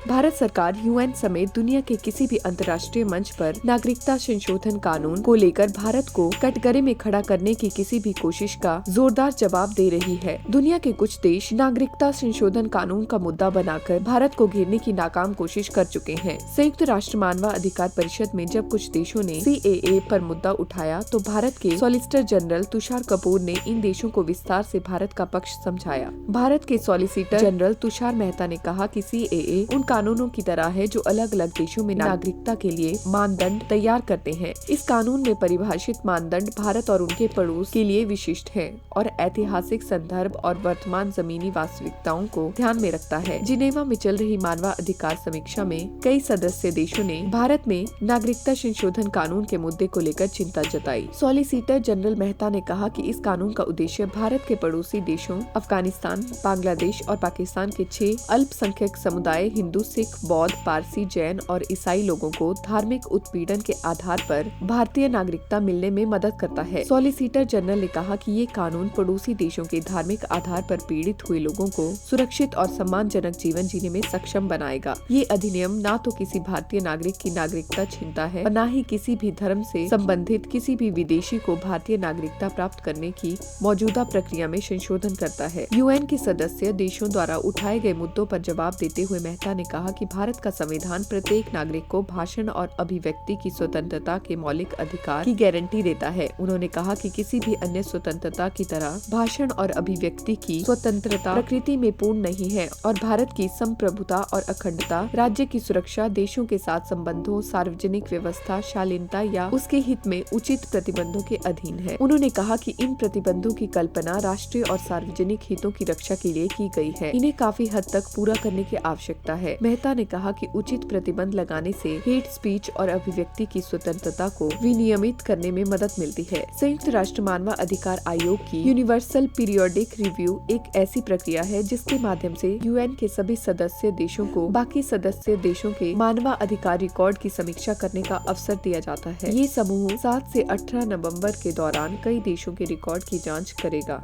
भारत सरकार यूएन समेत दुनिया के किसी भी अंतर्राष्ट्रीय मंच पर नागरिकता संशोधन कानून को लेकर भारत को कटघरे में खड़ा करने की किसी भी कोशिश का जोरदार जवाब दे रही है। दुनिया के कुछ देश नागरिकता संशोधन कानून का मुद्दा बनाकर भारत को घेरने की नाकाम कोशिश कर चुके हैं। संयुक्त राष्ट्र मानव अधिकार परिषद में जब कुछ देशों ने CAA पर मुद्दा उठाया तो भारत के सॉलिसिटर जनरल तुषार कपूर ने इन देशों को विस्तार से भारत का पक्ष समझाया। भारत के सॉलिसिटर जनरल तुषार मेहता ने कहा कि CAA उन कानूनों की तरह है जो अलग अलग देशों में नागरिकता के लिए मानदंड तैयार करते हैं। इस कानून में परिभाषित मानदंड भारत और उनके पड़ोस के लिए विशिष्ट है और ऐतिहासिक संदर्भ और वर्तमान जमीनी वास्तविकताओं को ध्यान में रखता है। जिनेवा में चल रही मानवाधिकार समीक्षा में कई सदस्य देशों ने भारत में नागरिकता संशोधन कानून के मुद्दे को लेकर चिंता जताई। सॉलिसिटर जनरल मेहता ने कहा कि इस कानून का उद्देश्य भारत के पड़ोसी देशों अफगानिस्तान, बांग्लादेश और पाकिस्तान के 6 अल्पसंख्यक समुदाय हिंदू, सिख, बौद्ध, पारसी, जैन और ईसाई लोगों को धार्मिक उत्पीड़न के आधार पर भारतीय नागरिकता मिलने में मदद करता है। सॉलिसिटर जनरल ने कहा कि ये कानून पड़ोसी देशों के धार्मिक आधार पर पीड़ित हुए लोगों को सुरक्षित और सम्मानजनक जीवन जीने में सक्षम बनाएगा। ये अधिनियम न तो किसी भारतीय नागरिक की नागरिकता छीनता है और न ही किसी भी धर्म से संबंधित किसी भी विदेशी को भारतीय नागरिकता प्राप्त करने की मौजूदा प्रक्रिया में संशोधन करता है। यूएन के सदस्य देशों द्वारा उठाए गए मुद्दों पर जवाब देते हुए मेहता ने कहा कि भारत का संविधान प्रत्येक नागरिक को भाषण और अभिव्यक्ति की स्वतंत्रता के मौलिक अधिकार की गारंटी देता है। उन्होंने कहा कि किसी भी अन्य स्वतंत्रता की तरह भाषण और अभिव्यक्ति की स्वतंत्रता प्रकृति में पूर्ण नहीं है और भारत की संप्रभुता और अखंडता, राज्य की सुरक्षा, देशों के साथ संबंधों, सार्वजनिक व्यवस्था, शालीनता या उसके हित में उचित प्रतिबंधों के अधीन है। उन्होंने कहा कि इन प्रतिबंधों की कल्पना राष्ट्रीय और सार्वजनिक हितों की रक्षा के लिए की गई है। इन्हें काफी हद तक पूरा करने की आवश्यकता है। मेहता ने कहा कि उचित प्रतिबंध लगाने से हेट स्पीच और अभिव्यक्ति की स्वतंत्रता को विनियमित करने में मदद मिलती है। संयुक्त राष्ट्र मानव अधिकार आयोग की यूनिवर्सल पीरियोडिक रिव्यू एक ऐसी प्रक्रिया है जिसके माध्यम से यूएन के सभी सदस्य देशों को बाकी सदस्य देशों के मानव अधिकार रिकॉर्ड की समीक्षा करने का अवसर दिया जाता है। ये समूह 7 से 18 नवंबर के दौरान कई देशों के रिकॉर्ड की जांच करेगा।